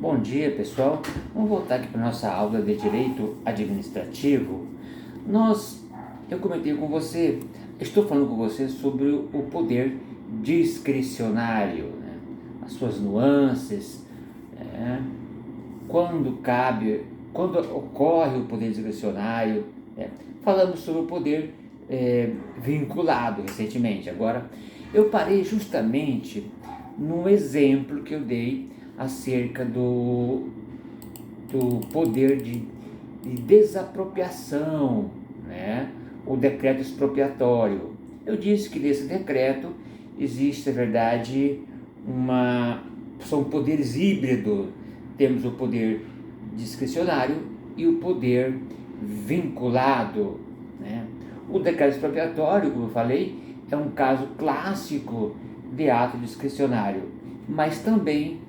Bom dia, pessoal. Vamos voltar aqui para a nossa aula de Direito Administrativo. Eu comentei com você, estou falando com você sobre o poder discricionário, né? As suas nuances, né? Quando ocorre o poder discricionário, né? Falamos sobre o poder vinculado recentemente. Agora, eu parei justamente num exemplo que eu dei acerca do poder de desapropriação, né? O decreto expropriatório. Eu disse que nesse decreto existe, na verdade, são poderes híbridos. Temos o poder discricionário e o poder vinculado, né? O decreto expropriatório, como eu falei, é um caso clássico de ato discricionário, mas também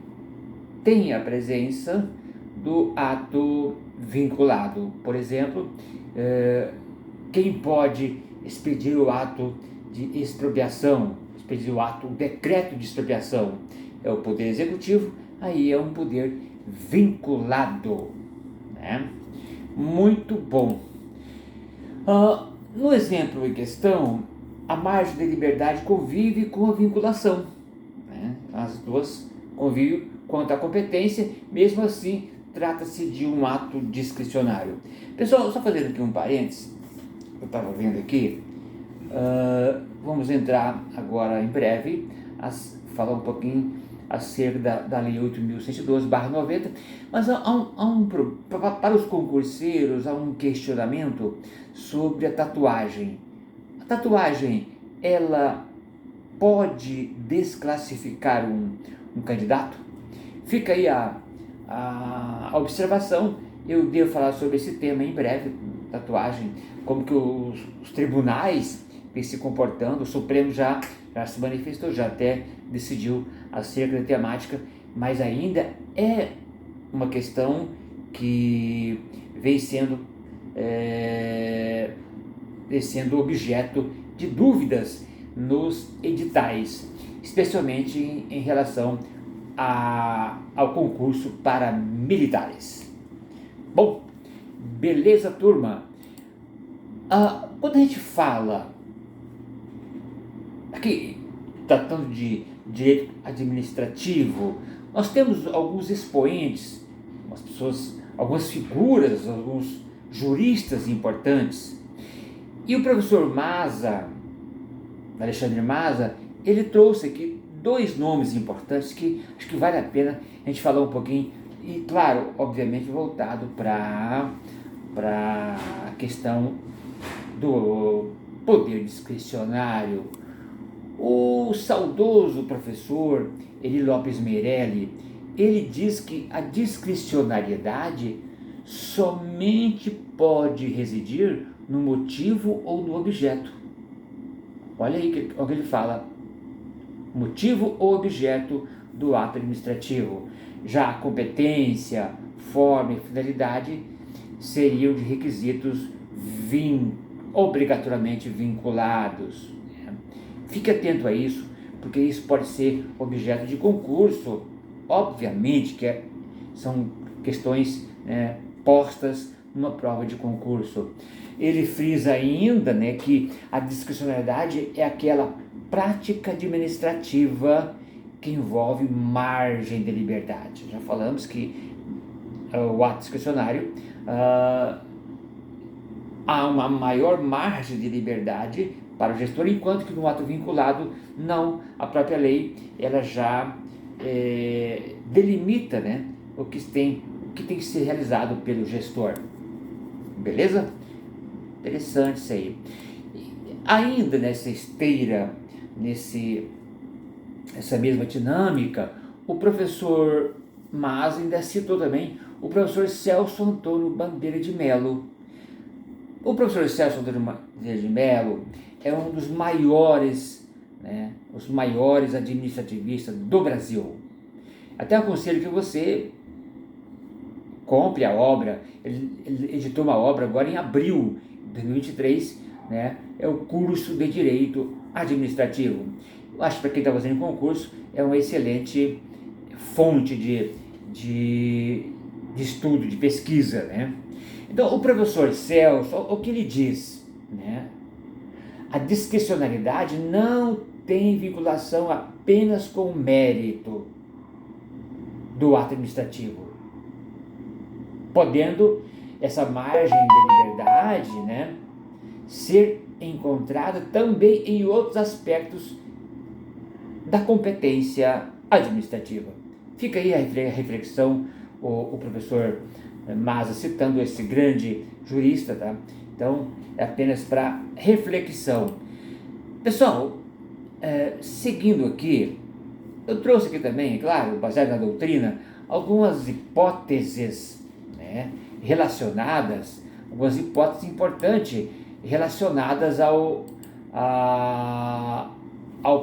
tem a presença do ato vinculado. Por exemplo, quem pode expedir o ato de expropriação, o decreto de expropriação, é o Poder Executivo. Aí é um poder vinculado, né? Muito bom. No exemplo em questão, a margem de liberdade convive com a vinculação, né? As duas convivem quanto à competência, mesmo assim trata-se de um ato discricionário. Pessoal, só fazendo aqui um parênteses, eu estava vendo aqui, vamos entrar agora em breve falar um pouquinho acerca da Lei 8.112/90, mas para os concurseiros há um questionamento sobre a tatuagem. A tatuagem, ela pode desclassificar um candidato? Fica aí a observação. Eu devo falar sobre esse tema em breve, tatuagem, como que os tribunais vêm se comportando. O Supremo já se manifestou, já até decidiu acerca da temática, mas ainda é uma questão que vem sendo objeto de dúvidas nos editais, especialmente em relação ao concurso para militares. Bom, beleza, turma? Quando a gente fala aqui, tratando de direito administrativo, nós temos alguns expoentes, algumas figuras, alguns juristas importantes. E o professor Alexandre Maza, ele trouxe aqui dois nomes importantes que acho que vale a pena a gente falar um pouquinho, e claro, obviamente voltado para a questão do poder discricionário. O saudoso professor Eli Lopes Meirelli, ele diz que a discricionariedade somente pode residir no motivo ou no objeto. Olha aí o que ele fala: motivo ou objeto do ato administrativo. Já a competência, forma e finalidade seriam de requisitos obrigatoriamente vinculados. Fique atento a isso, porque isso pode ser objeto de concurso. Obviamente que são questões, né, postas numa prova de concurso. Ele frisa ainda, né, que a discricionariedade é aquela prática administrativa que envolve margem de liberdade. Já falamos que o ato discricionário há uma maior margem de liberdade para o gestor, enquanto que no ato vinculado não. A própria lei ela já delimita, né, o que tem que ser realizado pelo gestor. Beleza? Interessante isso aí. Ainda nessa esteira, essa mesma dinâmica, o professor Mas ainda citou também o professor Celso Antônio Bandeira de Melo. O professor Celso Antônio Bandeira de Melo é um dos maiores, né, os maiores administrativistas do Brasil. Até aconselho que você compre a obra. Ele editou uma obra agora em abril de 2023, né? É o curso de Direito Administrativo. Eu acho que para quem está fazendo concurso é uma excelente fonte de de, de estudo, de pesquisa, né? Então, o professor Celso, o que ele diz, né? A discricionariedade não tem vinculação apenas com o mérito do ato administrativo, podendo essa margem de liberdade, né, ser encontrada também em outros aspectos da competência administrativa. Fica aí a reflexão, o professor Maza citando esse grande jurista, tá? Então, é apenas para reflexão. Pessoal, seguindo aqui, eu trouxe aqui também, claro, baseado na doutrina, algumas hipóteses, né, relacionadas, algumas hipóteses importantes relacionadas ao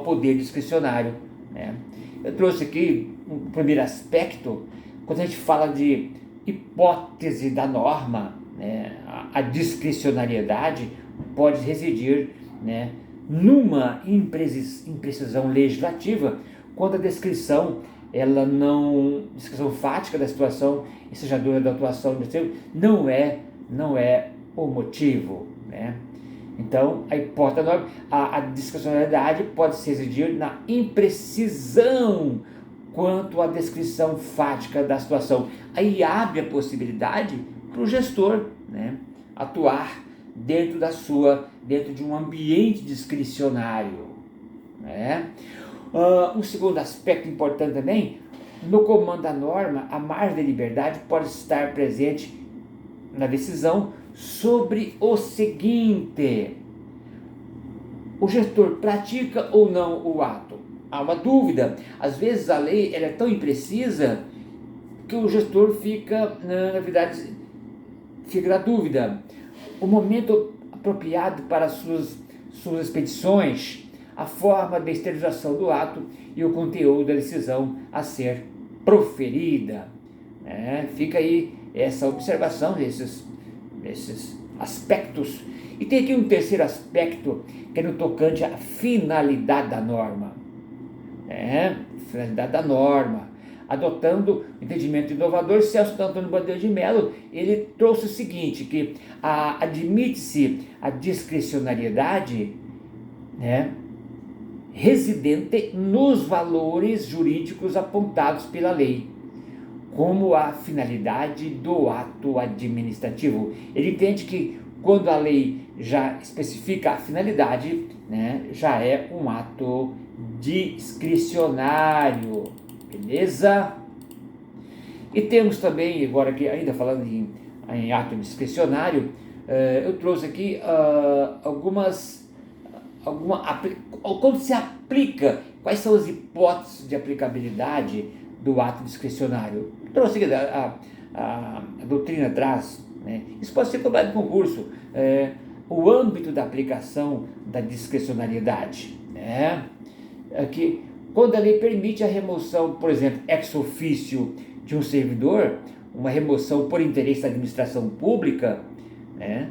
poder discricionário, né. Eu trouxe aqui um primeiro aspecto, quando a gente fala de hipótese da norma, né, a discricionariedade pode residir, né, numa imprecisão legislativa, quando a descrição fática da situação ensejadora da atuação administrativa não é o motivo, né? Então, a hipótese da norma, a discricionariedade pode se residir na imprecisão quanto à descrição fática da situação. Aí abre a possibilidade para o gestor, né, atuar dentro de um ambiente discricionário, né? Um segundo aspecto importante também, no comando da norma, a margem de liberdade pode estar presente na decisão sobre o seguinte: o gestor pratica ou não o ato? Há uma dúvida. Às vezes a lei ela é tão imprecisa que o gestor fica, na verdade, fica na dúvida. O momento apropriado para suas expedições, a forma de exteriorização do ato e o conteúdo da decisão a ser proferida. Fica aí essa observação desses aspectos. E tem aqui um terceiro aspecto, que é no tocante à finalidade da norma. Finalidade da norma. Adotando o entendimento inovador, Celso Antônio Bandeira de Mello, ele trouxe o seguinte, que admite-se a discricionariedade, né, residente nos valores jurídicos apontados pela lei, como a finalidade do ato administrativo. Ele entende que quando a lei já especifica a finalidade, né, já é um ato discricionário, beleza? E temos também, agora aqui ainda falando em ato discricionário, eu trouxe aqui quando se aplica, quais são as hipóteses de aplicabilidade do ato discricionário. Trouxe aqui, a doutrina traz, né? Isso pode ser cobrado em concurso, o âmbito da aplicação da discricionariedade, né? Aqui, quando a lei permite a remoção, por exemplo, ex officio de um servidor, uma remoção por interesse da administração pública, né,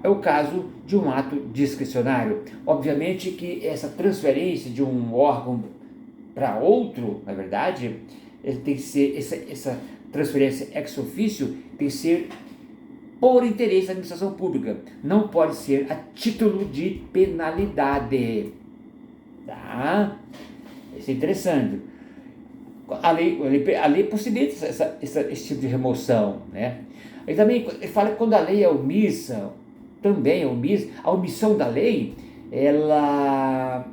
é o caso de um ato discricionário. Obviamente que essa transferência de um órgão para outro, na verdade, ele tem que ser, essa transferência ex officio tem que ser por interesse da administração pública, não pode ser a título de penalidade, tá? Isso é interessante. A lei possibilita esse tipo de remoção, né? Ele também fala que quando a lei é omissa, a omissão da lei, ela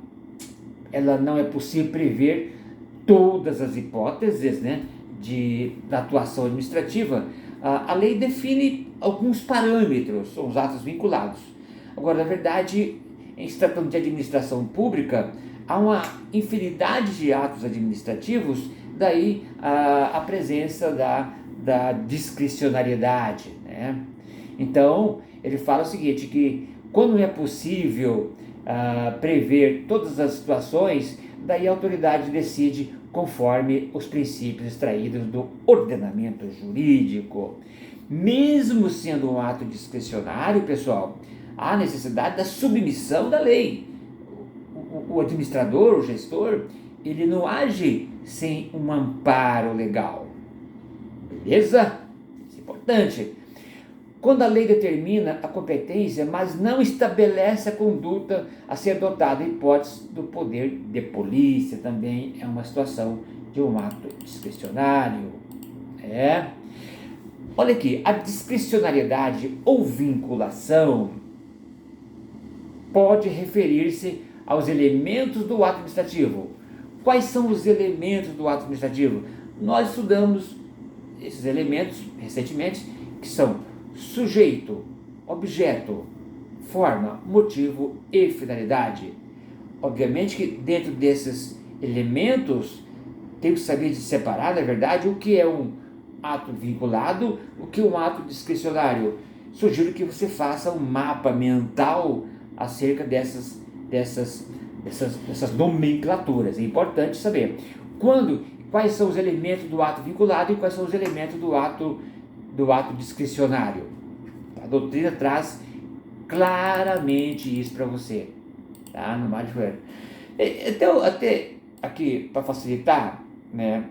não é possível prever todas as hipóteses, né, da atuação administrativa. A lei define alguns parâmetros, são os atos vinculados. Agora, na verdade, em se tratando de administração pública, há uma infinidade de atos administrativos, daí a presença da discricionariedade, né? Então, ele fala o seguinte, que quando não é possível prever todas as situações, daí a autoridade decide conforme os princípios extraídos do ordenamento jurídico. Mesmo sendo um ato discricionário, pessoal, há necessidade da submissão da lei. O administrador, o gestor, ele não age sem um amparo legal. Beleza? Isso é importante. Quando a lei determina a competência, mas não estabelece a conduta a ser adotada, a hipótese do poder de polícia também é uma situação de um ato discricionário. Olha aqui, a discricionariedade ou vinculação pode referir-se aos elementos do ato administrativo. Quais são os elementos do ato administrativo? Nós estudamos esses elementos recentemente, que são sujeito, objeto, forma, motivo e finalidade. Obviamente que dentro desses elementos tem que saber separar, na verdade, o que é um ato vinculado, o que é um ato discricionário. Sugiro que você faça um mapa mental acerca dessas nomenclaturas. É importante saber quais são os elementos do ato vinculado e quais são os elementos do ato discricionário. A doutrina traz claramente isso para você, tá? No Mário Joelho. Até aqui, para facilitar, né,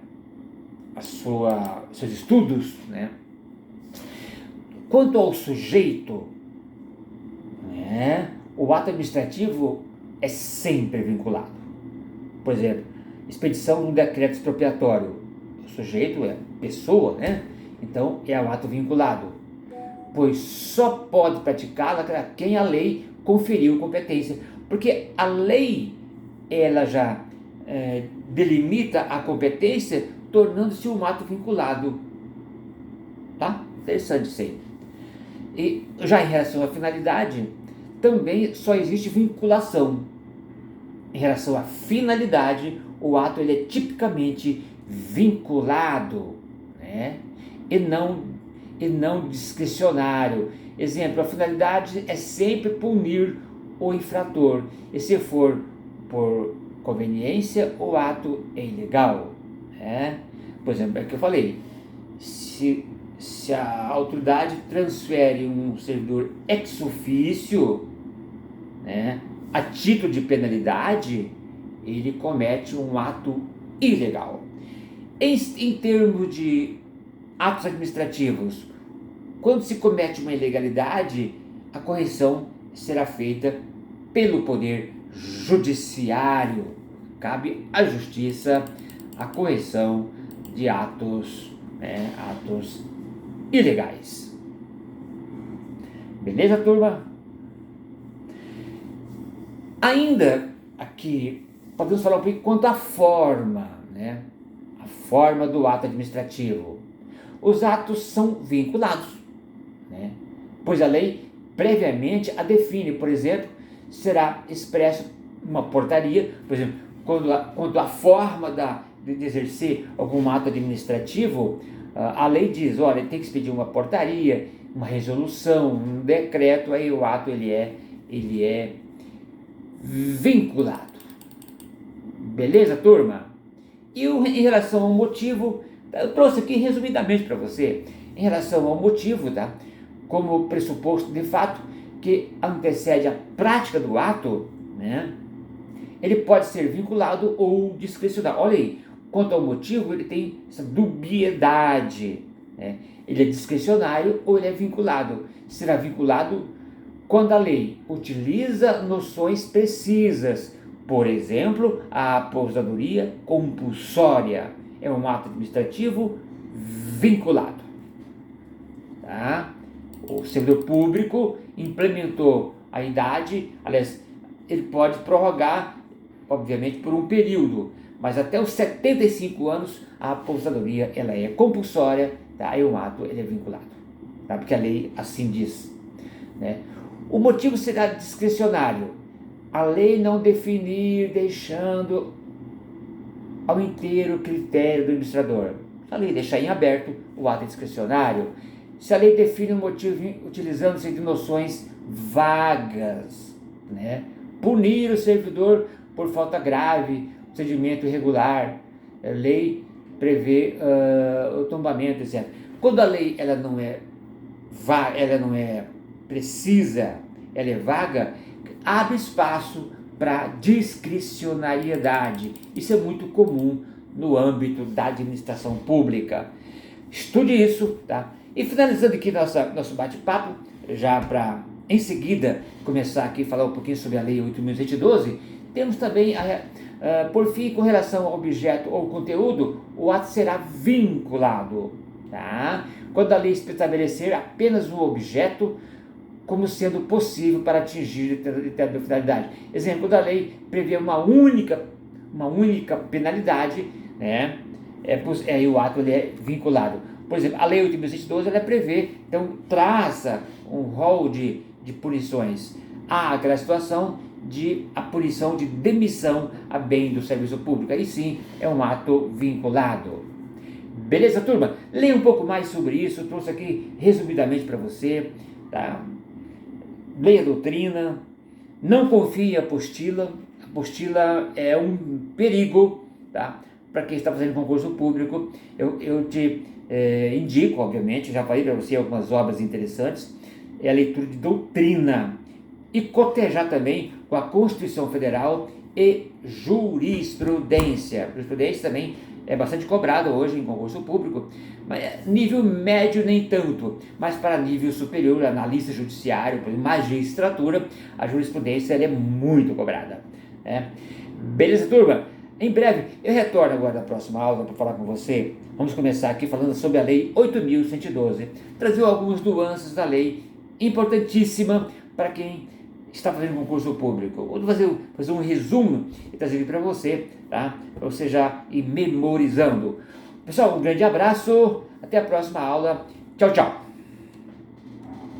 seus estudos, né? Quanto ao sujeito, né, o ato administrativo é sempre vinculado. Por exemplo, expedição de um decreto expropriatório. O sujeito é pessoa, né? Então é o ato vinculado, pois só pode praticá-la quem a lei conferiu competência, porque a lei ela já delimita a competência, tornando-se um ato vinculado. Tá? Interessante isso aí. E já em relação à finalidade, também só existe vinculação. Em relação à finalidade, o ato ele é tipicamente vinculado, né? e não discricionário. Exemplo, a finalidade é sempre punir o infrator, e se for por conveniência, o ato é ilegal. Por exemplo, é o que eu falei, se a autoridade transfere um servidor ex officio, né, a título de penalidade, ele comete um ato ilegal. Em termos de atos administrativos, quando se comete uma ilegalidade, a correção será feita pelo Poder Judiciário. Cabe à Justiça a correção de atos ilegais. Beleza, turma? Ainda aqui, podemos falar um pouco quanto à forma, né? A forma do ato administrativo. Os atos são vinculados, né? Pois a lei previamente a define. Por exemplo, será expresso uma portaria, por exemplo, quando a forma de exercer algum ato administrativo, a lei diz, olha, tem que expedir uma portaria, uma resolução, um decreto, aí o ato ele é vinculado. Beleza, turma? E em relação ao motivo, eu trouxe aqui resumidamente para você, em relação ao motivo, tá? Como pressuposto de fato que antecede a prática do ato, né? Ele pode ser vinculado ou discricionário. Olha aí, quanto ao motivo, ele tem essa dubiedade, né? Ele é discricionário ou ele é vinculado. Será vinculado quando a lei utiliza noções precisas. Por exemplo, a aposentadoria compulsória é um ato administrativo vinculado. Tá? O servidor público implementou a idade, aliás, ele pode prorrogar, obviamente, por um período, mas até os 75 anos a aposentadoria ela é compulsória, tá? E o ato ele é vinculado, tá? Porque a lei assim diz, né? O motivo será discricionário. A lei não definir, deixando ao inteiro critério do administrador. Se a lei deixar em aberto, o ato é discricionário. Se a lei define o motivo utilizando-se de noções vagas, né? Punir o servidor por falta grave, procedimento irregular, a lei prevê o tombamento, etc. Quando a lei ela não é precisa, ela é vaga, abre espaço para discricionariedade. Isso é muito comum no âmbito da administração pública. Estude isso, tá? E finalizando aqui nosso bate-papo, já para em seguida começar aqui a falar um pouquinho sobre a Lei 8.112, temos também, por fim, com relação ao objeto ou conteúdo, o ato será vinculado, tá? Quando a lei estabelecer apenas um objeto como sendo possível para atingir determinada finalidade. Exemplo, quando a lei prevê uma única penalidade, né? O ato ele é vinculado. Por exemplo, a Lei 8.112 ela prevê, então traça um rol de punições. Há aquela situação a punição de demissão a bem do serviço público. Aí sim é um ato vinculado. Beleza, turma? Leia um pouco mais sobre isso. Eu trouxe aqui resumidamente para você. Tá? Leia a doutrina. Não confie em apostila. A apostila é um perigo, tá? Para quem está fazendo concurso público. Eu te indico, obviamente, já falei para você algumas obras interessantes. É a leitura de doutrina. E cotejar também com a Constituição Federal e jurisprudência. Jurisprudência também é bastante cobrada hoje em concurso público, mas nível médio nem tanto, mas para nível superior, analista judiciário, magistratura, a jurisprudência ela é muito cobrada. Né? Beleza, turma? Em breve, eu retorno agora na próxima aula para falar com você. Vamos começar aqui falando sobre a Lei 8.112. Trazer algumas nuances da lei, importantíssima para quem está fazendo concurso público. Vou fazer um resumo e trazer aqui para você, tá? Para você já ir memorizando. Pessoal, um grande abraço, até a próxima aula. Tchau, tchau.